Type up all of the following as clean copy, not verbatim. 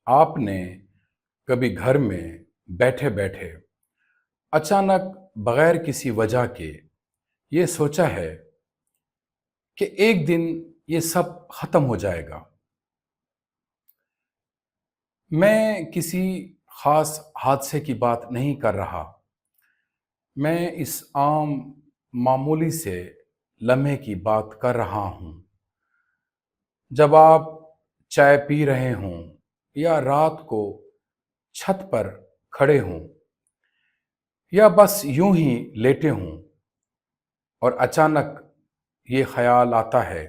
آپ نے کبھی گھر میں بیٹھے بیٹھے اچانک بغیر کسی وجہ کے یہ سوچا ہے کہ ایک دن یہ سب ختم ہو جائے گا؟ میں کسی خاص حادثے کی بات نہیں کر رہا، میں اس عام معمولی سے لمحے کی بات کر رہا ہوں، جب آپ چائے پی رہے ہوں یا رات کو چھت پر کھڑے ہوں یا بس یوں ہی لیٹے ہوں اور اچانک یہ خیال آتا ہے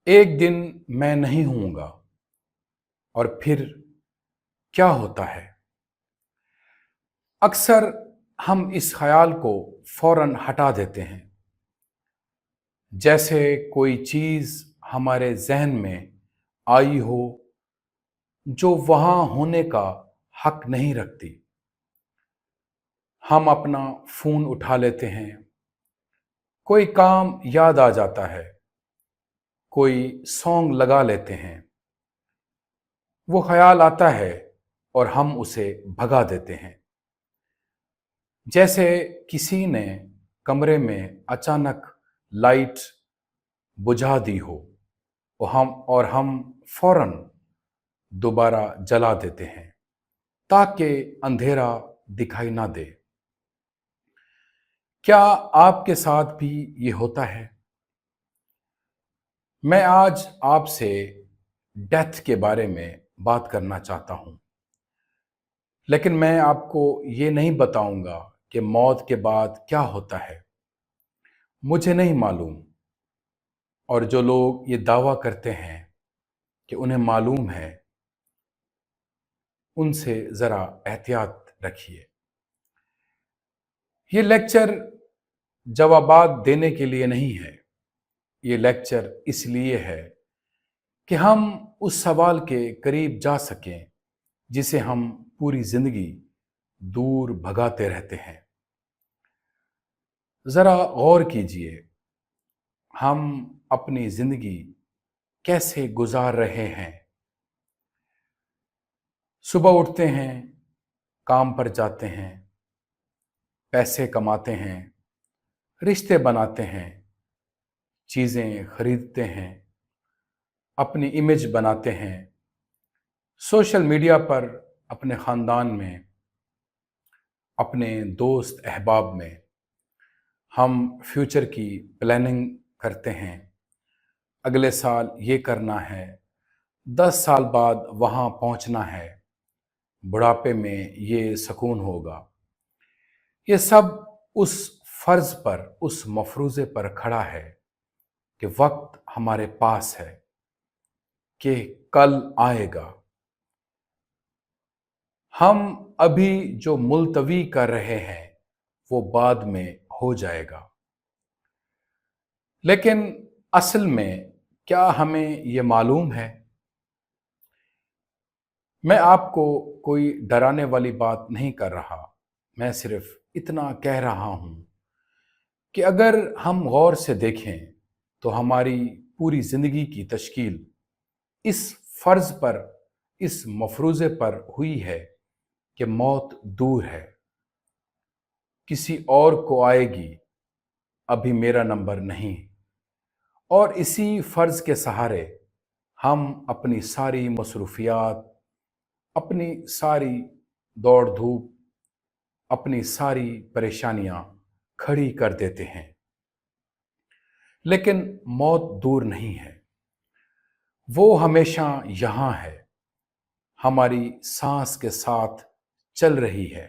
ایک دن میں نہیں ہوں گا، اور پھر کیا ہوتا ہے؟ اکثر ہم اس خیال کو فوراً ہٹا دیتے ہیں، جیسے کوئی چیز ہمارے ذہن میں آئی ہو جو وہاں ہونے کا حق نہیں رکھتی۔ ہم اپنا فون اٹھا لیتے ہیں، کوئی کام یاد آ جاتا ہے، کوئی سانگ لگا لیتے ہیں، وہ خیال آتا ہے اور ہم اسے بھگا دیتے ہیں، جیسے کسی نے کمرے میں اچانک لائٹ بجھا دی ہو اور ہم فوراً دوبارہ جلا دیتے ہیں تاکہ اندھیرا دکھائی نہ دے۔ کیا آپ کے ساتھ بھی یہ ہوتا ہے؟ میں آج آپ سے ڈیتھ کے بارے میں بات کرنا چاہتا ہوں، لیکن میں آپ کو یہ نہیں بتاؤں گا کہ موت کے بعد کیا ہوتا ہے۔ مجھے نہیں معلوم، اور جو لوگ یہ دعویٰ کرتے ہیں کہ انہیں معلوم ہے، ان سے ذرا احتیاط رکھیے۔ یہ لیکچر جوابات دینے کے لیے نہیں ہے، یہ لیکچر اس لیے ہے کہ ہم اس سوال کے قریب جا سکیں جسے ہم پوری زندگی دور بھگاتے رہتے ہیں۔ ذرا غور کیجئے، ہم اپنی زندگی کیسے گزار رہے ہیں؟ صبح اٹھتے ہیں، کام پر جاتے ہیں، پیسے کماتے ہیں، رشتے بناتے ہیں، چیزیں خریدتے ہیں، اپنی امیج بناتے ہیں، سوشل میڈیا پر، اپنے خاندان میں، اپنے دوست احباب میں ہم فیوچر کی پلاننگ کرتے ہیں۔ اگلے سال یہ کرنا ہے، 10 سال بعد وہاں پہنچنا ہے، بڑھاپے میں یہ سکون ہوگا۔ یہ سب اس فرض پر، اس مفروضے پر کھڑا ہے کہ وقت ہمارے پاس ہے، کہ کل آئے گا۔ ہم ابھی جو ملتوی کر رہے ہیں وہ بعد میں ہو جائے گا، لیکن اصل میں کیا ہمیں یہ معلوم ہے؟ میں آپ کو کوئی ڈرانے والی بات نہیں کر رہا، میں صرف اتنا کہہ رہا ہوں کہ اگر ہم غور سے دیکھیں تو ہماری پوری زندگی کی تشکیل اس فرض پر، اس مفروضے پر ہوئی ہے کہ موت دور ہے، کسی اور کو آئے گی، ابھی میرا نمبر نہیں۔ اور اسی فرض کے سہارے ہم اپنی ساری مصروفیات، اپنی ساری دوڑ دھوپ، اپنی ساری پریشانیاں کھڑی کر دیتے ہیں۔ لیکن موت دور نہیں ہے، وہ ہمیشہ یہاں ہے، ہماری سانس کے ساتھ چل رہی ہے۔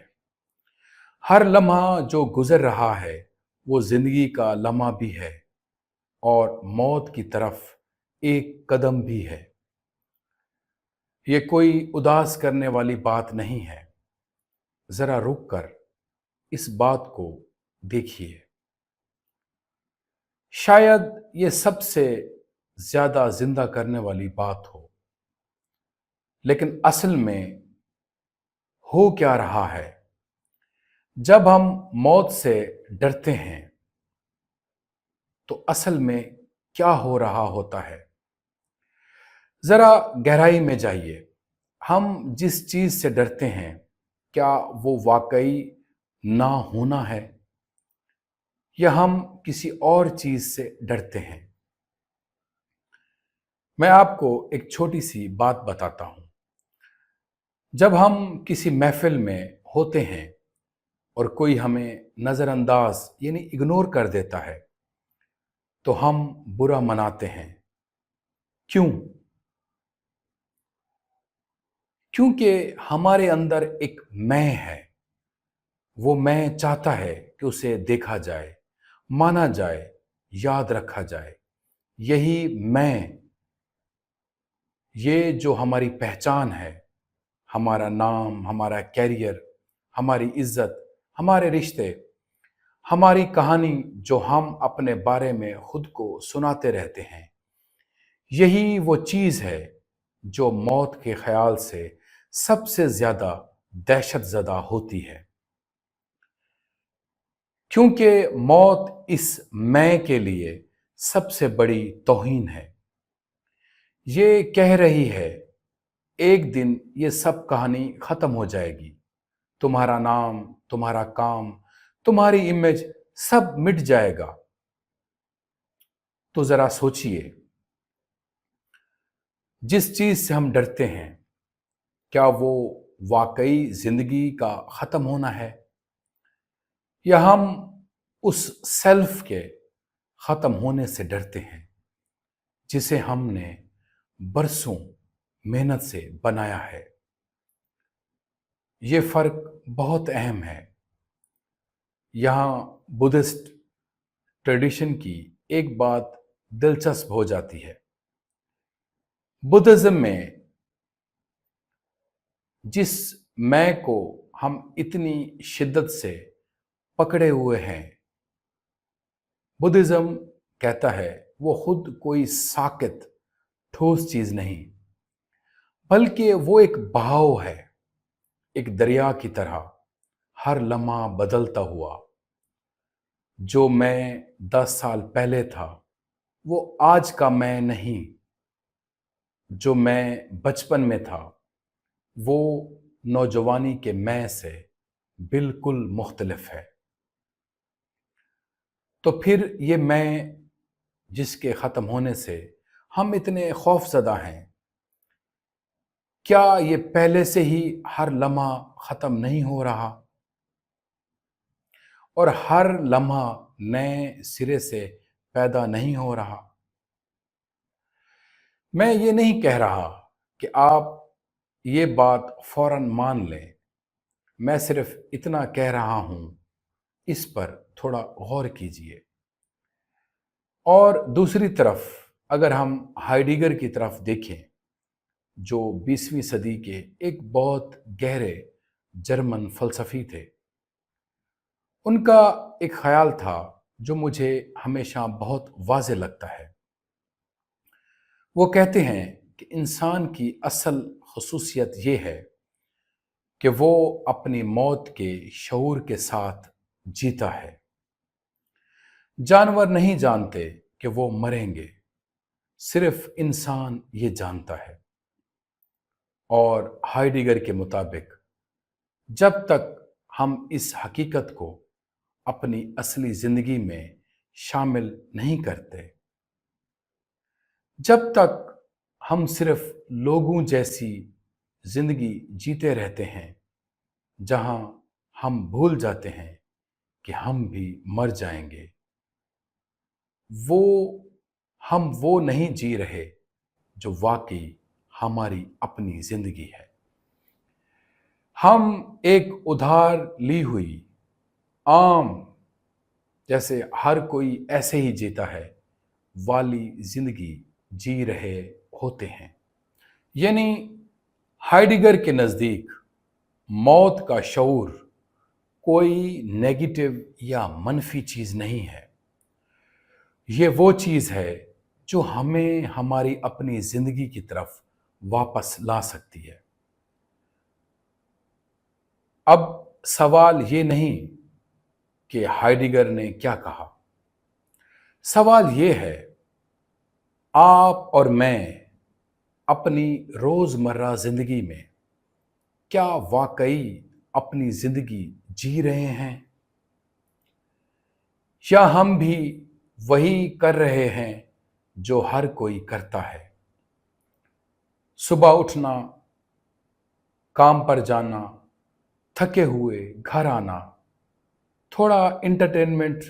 ہر لمحہ جو گزر رہا ہے وہ زندگی کا لمحہ بھی ہے، اور موت کی طرف ایک قدم بھی ہے۔ یہ کوئی اداس کرنے والی بات نہیں ہے، ذرا رک کر اس بات کو دیکھیے۔ شاید یہ سب سے زیادہ زندہ کرنے والی بات ہو، لیکن اصل میں ہو کیا رہا ہے؟ جب ہم موت سے ڈرتے ہیں تو اصل میں کیا ہو رہا ہوتا ہے؟ ذرا گہرائی میں جائیے۔ ہم جس چیز سے ڈرتے ہیں کیا وہ واقعی نہ ہونا ہے یا ہم کسی اور چیز سے ڈرتے ہیں؟ میں آپ کو ایک چھوٹی سی بات بتاتا ہوں۔ جب ہم کسی محفل میں ہوتے ہیں اور کوئی ہمیں نظر انداز یعنی اگنور کر دیتا ہے تو ہم برا مناتے ہیں۔ کیوں؟ کیونکہ ہمارے اندر ایک میں ہے، وہ میں چاہتا ہے کہ اسے دیکھا جائے، مانا جائے، یاد رکھا جائے۔ یہی میں، یہ جو ہماری پہچان ہے، ہمارا نام، ہمارا کیریئر، ہماری عزت، ہمارے رشتے، ہماری کہانی جو ہم اپنے بارے میں خود کو سناتے رہتے ہیں، یہی وہ چیز ہے جو موت کے خیال سے سب سے زیادہ دہشت زدہ ہوتی ہے۔ کیونکہ موت اس میں کے لیے سب سے بڑی توہین ہے۔ یہ کہہ رہی ہے ایک دن یہ سب کہانی ختم ہو جائے گی، تمہارا نام، تمہارا کام، تمہاری امیج سب مٹ جائے گا۔ تو ذرا سوچئے، جس چیز سے ہم ڈرتے ہیں کیا وہ واقعی زندگی کا ختم ہونا ہے یا ہم اس سیلف کے ختم ہونے سے ڈرتے ہیں جسے ہم نے برسوں محنت سے بنایا ہے؟ یہ فرق بہت اہم ہے۔ یہاں بدھسٹ ٹریڈیشن کی ایک بات دلچسپ ہو جاتی ہے۔ بدھزم میں جس میں کو ہم اتنی شدت سے پکڑے ہوئے ہیں، بدھزم کہتا ہے وہ خود کوئی ساکت ٹھوس چیز نہیں، بلکہ وہ ایک بہاؤ ہے، ایک دریا کی طرح ہر لمحہ بدلتا ہوا۔ جو میں 10 سال پہلے تھا وہ آج کا میں نہیں، جو میں بچپن میں تھا وہ نوجوانی کے میں سے بالکل مختلف ہے۔ تو پھر یہ میں جس کے ختم ہونے سے ہم اتنے خوف زدہ ہیں، کیا یہ پہلے سے ہی ہر لمحہ ختم نہیں ہو رہا اور ہر لمحہ نئے سرے سے پیدا نہیں ہو رہا؟ میں یہ نہیں کہہ رہا کہ آپ یہ بات فوراً مان لیں، میں صرف اتنا کہہ رہا ہوں، اس پر تھوڑا غور کیجئے۔ اور دوسری طرف اگر ہم ہائیڈگر کی طرف دیکھیں، جو 20ویں صدی کے ایک بہت گہرے جرمن فلسفی تھے، ان کا ایک خیال تھا جو مجھے ہمیشہ بہت واضح لگتا ہے۔ وہ کہتے ہیں کہ انسان کی اصل خصوصیت یہ ہے کہ وہ اپنی موت کے شعور کے ساتھ جیتا ہے۔ جانور نہیں جانتے کہ وہ مریں گے، صرف انسان یہ جانتا ہے۔ اور ہائیڈگر کے مطابق جب تک ہم اس حقیقت کو اپنی اصلی زندگی میں شامل نہیں کرتے، جب تک ہم صرف لوگوں جیسی زندگی جیتے رہتے ہیں جہاں ہم بھول جاتے ہیں کہ ہم بھی مر جائیں گے، ہم وہ نہیں جی رہے جو واقعی ہماری اپنی زندگی ہے۔ ہم ایک ادھار لی ہوئی عام، جیسے ہر کوئی ایسے ہی جیتا ہے، والی زندگی جی رہے ہوتے ہیں۔ یعنی ہائیڈگر کے نزدیک موت کا شعور کوئی نیگیٹو یا منفی چیز نہیں ہے، یہ وہ چیز ہے جو ہمیں ہماری اپنی زندگی کی طرف واپس لا سکتی ہے۔ اب سوال یہ نہیں کہ ہائیڈگر نے کیا کہا، سوال یہ ہے آپ اور میں اپنی روزمرہ زندگی میں کیا واقعی اپنی زندگی جی رہے ہیں، یا ہم بھی وہی کر رہے ہیں جو ہر کوئی کرتا ہے؟ صبح اٹھنا، کام پر جانا، تھکے ہوئے گھر آنا، تھوڑا انٹرٹینمنٹ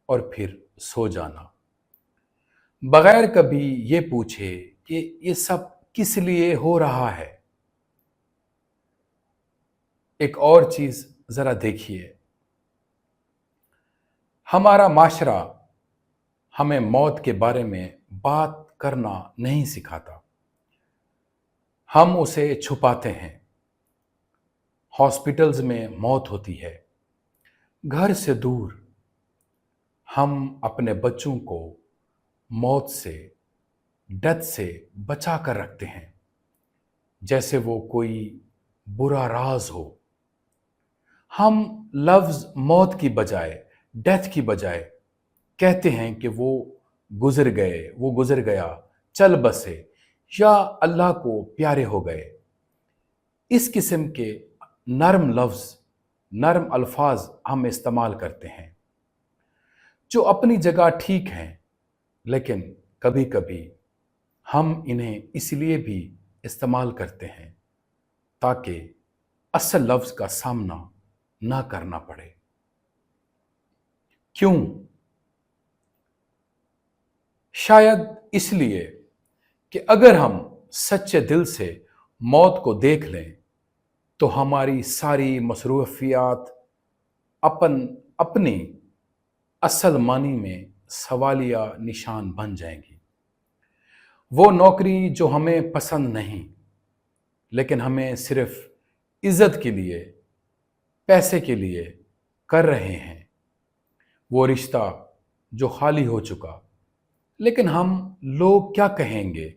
اور پھر سو جانا، بغیر کبھی یہ پوچھے کہ یہ سب کس لیے ہو رہا ہے۔ ایک اور چیز ذرا دیکھیے، ہمارا معاشرہ ہمیں موت کے بارے میں بات کرنا نہیں سکھاتا، ہم اسے چھپاتے ہیں۔ ہاسپٹلز میں موت ہوتی ہے، گھر سے دور ہم اپنے بچوں کو موت سے، ڈیتھ سے بچا کر رکھتے ہیں، جیسے وہ کوئی برا راز ہو۔ ہم لفظ موت کی بجائے، ڈیتھ کی بجائے کہتے ہیں کہ وہ گزر گئے، وہ گزر گیا، چل بسے، یا اللہ کو پیارے ہو گئے۔ اس قسم کے نرم لفظ، نرم الفاظ ہم استعمال کرتے ہیں، جو اپنی جگہ ٹھیک ہیں، لیکن کبھی کبھی ہم انہیں اس لیے بھی استعمال کرتے ہیں تاکہ اصل لفظ کا سامنا نہ کرنا پڑے۔ کیوں؟ شاید اس لیے کہ اگر ہم سچے دل سے موت کو دیکھ لیں تو ہماری ساری مصروفیات اپنی اصل معنی میں سوالیہ نشان بن جائیں گی۔ وہ نوکری جو ہمیں پسند نہیں، لیکن ہمیں صرف عزت کے لیے، پیسے کے لیے کر رہے ہیں، وہ رشتہ جو خالی ہو چکا لیکن ہم لوگ کیا کہیں گے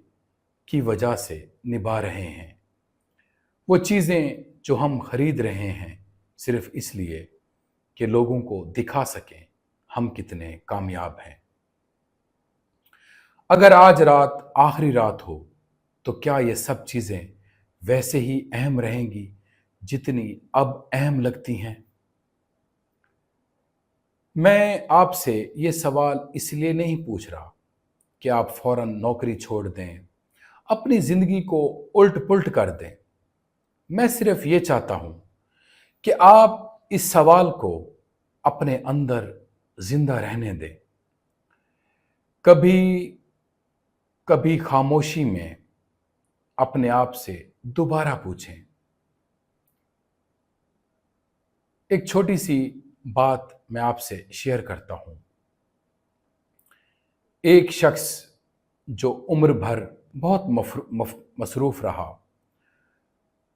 کی وجہ سے نبھا رہے ہیں، وہ چیزیں جو ہم خرید رہے ہیں صرف اس لیے کہ لوگوں کو دکھا سکیں ہم کتنے کامیاب ہیں۔ اگر آج رات آخری رات ہو تو کیا یہ سب چیزیں ویسے ہی اہم رہیں گی جتنی اب اہم لگتی ہیں؟ میں آپ سے یہ سوال اس لیے نہیں پوچھ رہا کہ آپ فوراً نوکری چھوڑ دیں، اپنی زندگی کو الٹ پلٹ کر دیں۔ میں صرف یہ چاہتا ہوں کہ آپ اس سوال کو اپنے اندر زندہ رہنے دیں۔ کبھی کبھی خاموشی میں اپنے آپ سے دوبارہ پوچھیں۔ ایک چھوٹی سی بات میں آپ سے شیئر کرتا ہوں۔ ایک شخص جو عمر بھر بہت مصروف رہا،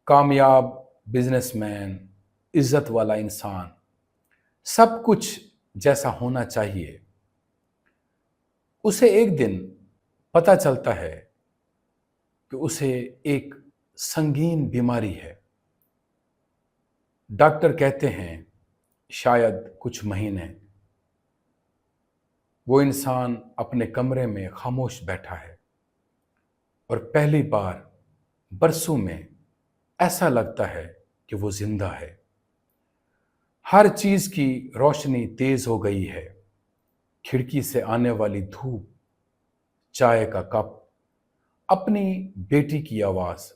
کامیاب بزنس مین، عزت والا انسان، سب کچھ جیسا ہونا چاہیے، اسے ایک دن پتہ چلتا ہے کہ اسے ایک سنگین بیماری ہے۔ ڈاکٹر کہتے ہیں شاید کچھ مہینے۔ وہ انسان اپنے کمرے میں خاموش بیٹھا ہے اور پہلی بار برسوں میں ایسا لگتا ہے کہ وہ زندہ ہے۔ ہر چیز کی روشنی تیز ہو گئی ہے، کھڑکی سے آنے والی دھوپ، چائے کا کپ، اپنی بیٹی کی آواز،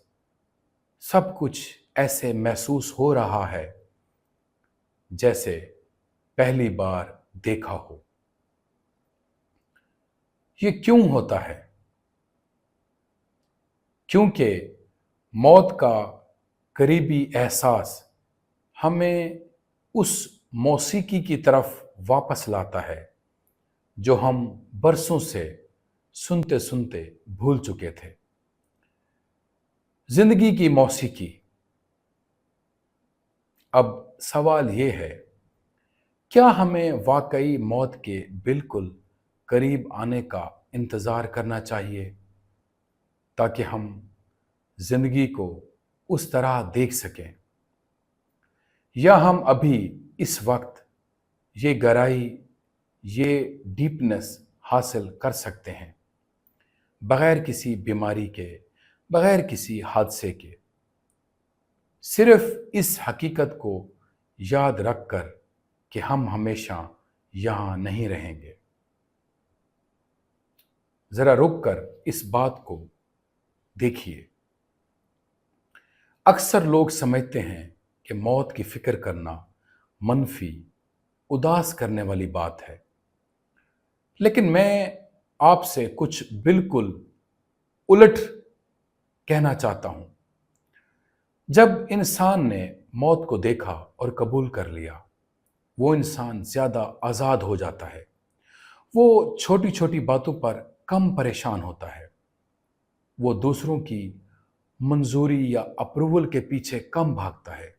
سب کچھ ایسے محسوس ہو رہا ہے جیسے پہلی بار دیکھا ہو۔ یہ کیوں ہوتا ہے؟ کیونکہ موت کا قریبی احساس ہمیں اس موسیقی کی طرف واپس لاتا ہے جو ہم برسوں سے سنتے سنتے بھول چکے تھے۔ زندگی کی موسیقی۔ اب سوال یہ ہے، کیا ہمیں واقعی موت کے بالکل قریب آنے کا انتظار کرنا چاہیے تاکہ ہم زندگی کو اس طرح دیکھ سکیں، یا ہم ابھی اس وقت یہ گہرائی، یہ ڈیپنس حاصل کر سکتے ہیں بغیر کسی بیماری کے، بغیر کسی حادثے کے؟ صرف اس حقیقت کو یاد رکھ کر کہ ہم ہمیشہ یہاں نہیں رہیں گے۔ ذرا رک کر اس بات کو دیکھیے۔ اکثر لوگ سمجھتے ہیں کہ موت کی فکر کرنا منفی، اداس کرنے والی بات ہے، لیکن میں آپ سے کچھ بالکل الٹ کہنا چاہتا ہوں۔ جب انسان نے موت کو دیکھا اور قبول کر لیا، وہ انسان زیادہ آزاد ہو جاتا ہے۔ وہ چھوٹی چھوٹی باتوں پر کم پریشان ہوتا ہے۔ وہ دوسروں کی منظوری یا اپروول کے پیچھے کم بھاگتا ہے۔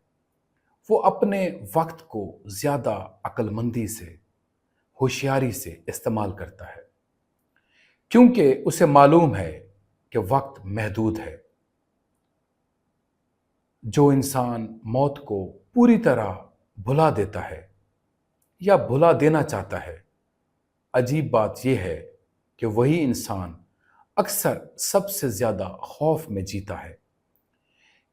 وہ اپنے وقت کو زیادہ عقل مندی سے، ہوشیاری سے استعمال کرتا ہے، کیونکہ اسے معلوم ہے کہ وقت محدود ہے۔ جو انسان موت کو پوری طرح بھلا دیتا ہے یا بھلا دینا چاہتا ہے، عجیب بات یہ ہے کہ وہی انسان اکثر سب سے زیادہ خوف میں جیتا ہے،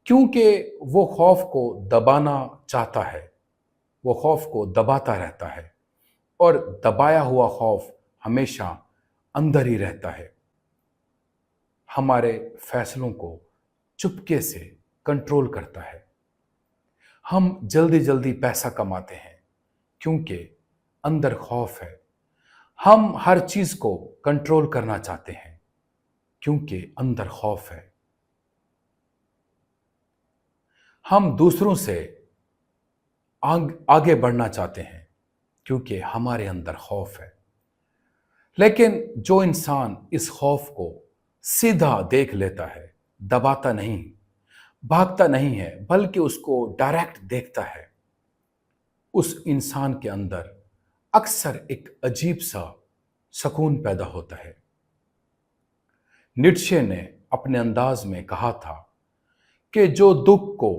کیونکہ وہ خوف کو دبانا چاہتا ہے۔ وہ خوف کو دباتا رہتا ہے، اور دبایا ہوا خوف ہمیشہ اندر ہی رہتا ہے۔ ہمارے فیصلوں کو چپکے سے کنٹرول کرتا ہے۔ ہم جلدی جلدی پیسہ کماتے ہیں کیونکہ اندر خوف ہے۔ ہم ہر چیز کو کنٹرول کرنا چاہتے ہیں کیونکہ اندر خوف ہے۔ ہم دوسروں سے آگے بڑھنا چاہتے ہیں کیونکہ ہمارے اندر خوف ہے۔ لیکن جو انسان اس خوف کو سیدھا دیکھ لیتا ہے، دباتا نہیں، بھاگتا نہیں ہے، بلکہ اس کو ڈائریکٹ دیکھتا ہے، اس انسان کے اندر اکثر ایک عجیب سا سکون پیدا ہوتا ہے۔ نیٹشے نے اپنے انداز میں کہا تھا کہ جو دکھ کو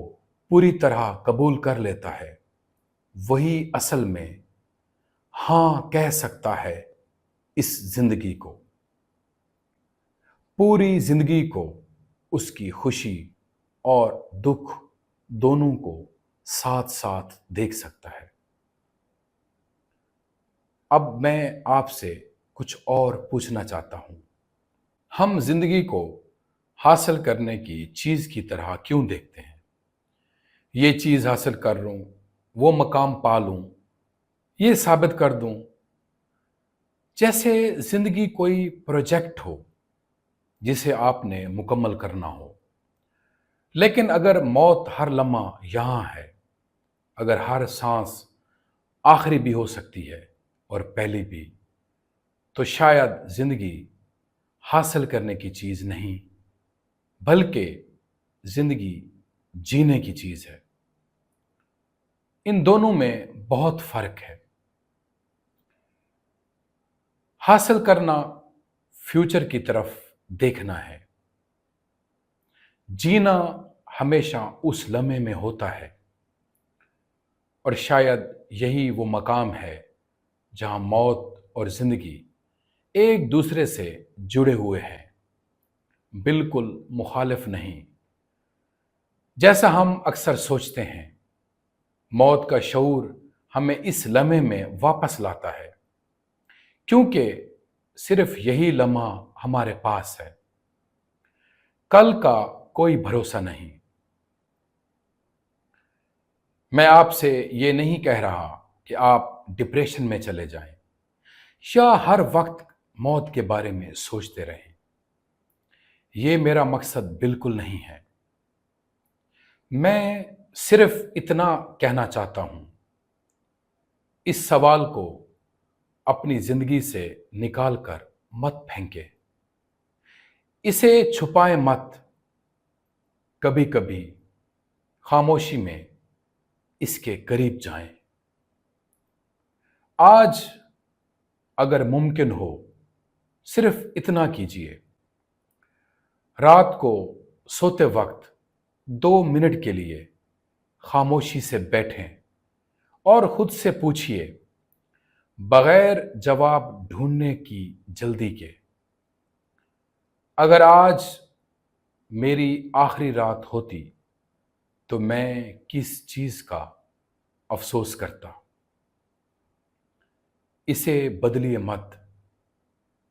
پوری طرح قبول کر لیتا ہے، وہی اصل میں ہاں کہہ سکتا ہے اس زندگی کو۔ پوری زندگی کو، اس کی خوشی اور دکھ دونوں کو ساتھ ساتھ دیکھ سکتا ہے۔ اب میں آپ سے کچھ اور پوچھنا چاہتا ہوں۔ ہم زندگی کو حاصل کرنے کی چیز کی طرح کیوں دیکھتے ہیں؟ یہ چیز حاصل کر لوں، وہ مقام پا لوں، یہ ثابت کر دوں، جیسے زندگی کوئی پروجیکٹ ہو جسے آپ نے مکمل کرنا ہو۔ لیکن اگر موت ہر لمحہ یہاں ہے، اگر ہر سانس آخری بھی ہو سکتی ہے اور پہلی بھی، تو شاید زندگی حاصل کرنے کی چیز نہیں، بلکہ زندگی جینے کی چیز ہے۔ ان دونوں میں بہت فرق ہے۔ حاصل کرنا فیوچر کی طرف دیکھنا ہے، جینا ہمیشہ اس لمحے میں ہوتا ہے، اور شاید یہی وہ مقام ہے جہاں موت اور زندگی ایک دوسرے سے جڑے ہوئے ہیں، بالکل مخالف نہیں، جیسا ہم اکثر سوچتے ہیں۔ موت کا شعور ہمیں اس لمحے میں واپس لاتا ہے، کیونکہ صرف یہی لمحہ ہمارے پاس ہے۔ کل کا کوئی بھروسہ نہیں۔ میں آپ سے یہ نہیں کہہ رہا کہ آپ ڈپریشن میں چلے جائیں یا ہر وقت موت کے بارے میں سوچتے رہیں۔ یہ میرا مقصد بالکل نہیں ہے۔ میں صرف اتنا کہنا چاہتا ہوں، اس سوال کو اپنی زندگی سے نکال کر مت پھینکے، اسے چھپائیں مت۔ کبھی کبھی خاموشی میں اس کے قریب جائیں۔ آج اگر ممکن ہو، صرف اتنا کیجیے، رات کو سوتے وقت 2 منٹ کے لیے خاموشی سے بیٹھیں اور خود سے پوچھئے، بغیر جواب ڈھونڈنے کی جلدی کے، اگر آج میری آخری رات ہوتی تو میں کس چیز کا افسوس کرتا؟ اسے بدلیے مت،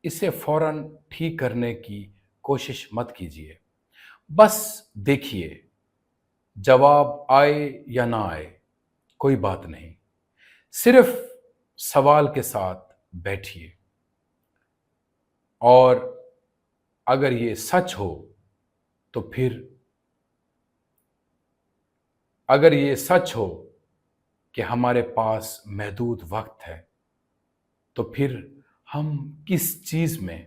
اسے فوراً ٹھیک کرنے کی کوشش مت کیجیے، بس دیکھیے جواب آئے یا نہ آئے کوئی بات نہیں، صرف سوال کے ساتھ بیٹھیے، اور اگر یہ سچ ہو تو پھر اگر یہ سچ ہو کہ ہمارے پاس محدود وقت ہے تو پھر ہم کس چیز میں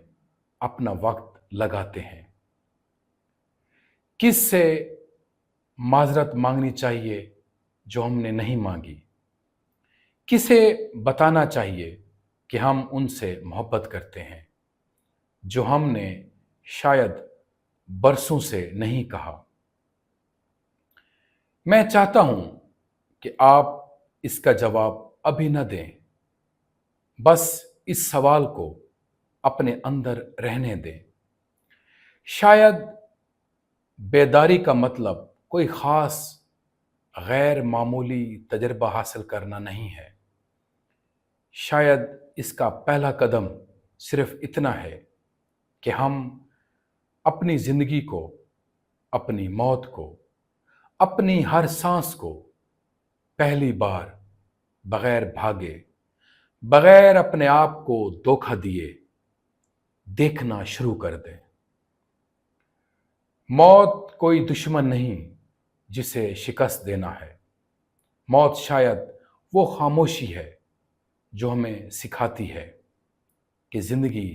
اپنا وقت لگاتے ہیں؟ کس سے معذرت مانگنی چاہیے جو ہم نے نہیں مانگی؟ کسے بتانا چاہیے کہ ہم ان سے محبت کرتے ہیں جو ہم نے شاید برسوں سے نہیں کہا؟ میں چاہتا ہوں کہ آپ اس کا جواب ابھی نہ دیں، بس اس سوال کو اپنے اندر رہنے دیں۔ شاید بیداری کا مطلب کوئی خاص غیر معمولی تجربہ حاصل کرنا نہیں ہے۔ شاید اس کا پہلا قدم صرف اتنا ہے کہ ہم اپنی زندگی کو، اپنی موت کو، اپنی ہر سانس کو پہلی بار بغیر بھاگے، بغیر اپنے آپ کو دھوکہ دیے دیکھنا شروع کر دیں۔ موت کوئی دشمن نہیں جسے شکست دینا ہے۔ موت شاید وہ خاموشی ہے جو ہمیں سکھاتی ہے کہ زندگی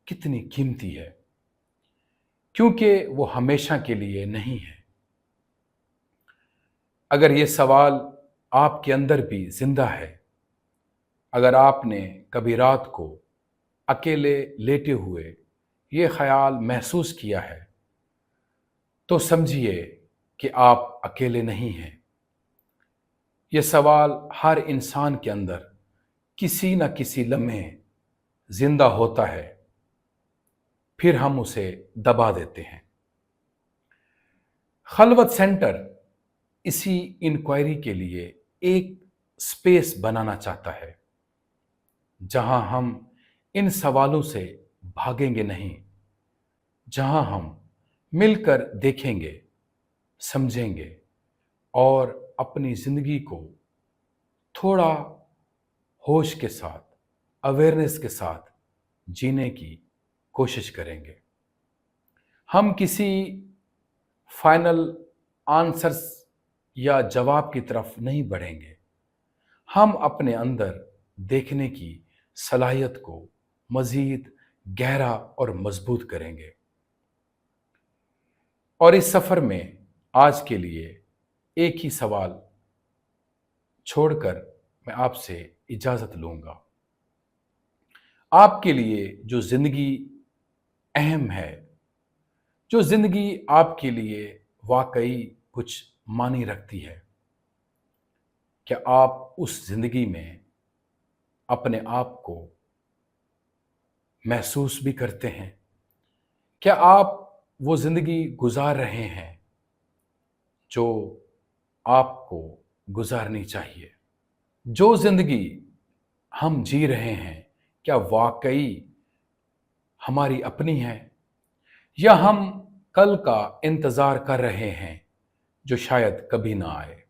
کتنی قیمتی ہے، کیونکہ وہ ہمیشہ کے لیے نہیں ہے۔ اگر یہ سوال آپ کے اندر بھی زندہ ہے، اگر آپ نے کبھی رات کو اکیلے لیٹے ہوئے یہ خیال محسوس کیا ہے، تو سمجھیے کہ آپ اکیلے نہیں ہیں۔ یہ سوال ہر انسان کے اندر کسی نہ کسی لمحے زندہ ہوتا ہے، پھر ہم اسے دبا دیتے ہیں۔ خلوت سینٹر اسی انکوائری کے لیے ایک سپیس بنانا چاہتا ہے جہاں ہم ان سوالوں سے بھاگیں گے نہیں، جہاں ہم مل کر دیکھیں گے، سمجھیں گے اور اپنی زندگی کو تھوڑا ہوش کے ساتھ، اویئرنیس کے ساتھ جینے کی کوشش کریں گے۔ ہم کسی فائنل آنسرز یا جواب کی طرف نہیں بڑھیں گے، ہم اپنے اندر دیکھنے کی صلاحیت کو مزید گہرا اور مضبوط کریں گے۔ اور اس سفر میں آج کے لیے ایک ہی سوال چھوڑ کر میں آپ سے اجازت لوں گا۔ آپ کے لیے جو زندگی اہم ہے، جو زندگی آپ کے لیے واقعی کچھ معنی رکھتی ہے، کیا آپ اس زندگی میں اپنے آپ کو محسوس بھی کرتے ہیں؟ کیا آپ وہ زندگی گزار رہے ہیں جو آپ کو گزارنی چاہیے؟ جو زندگی ہم جی رہے ہیں کیا واقعی ہماری اپنی ہے، یا ہم کل کا انتظار کر رہے ہیں جو شاید کبھی نہ آئے؟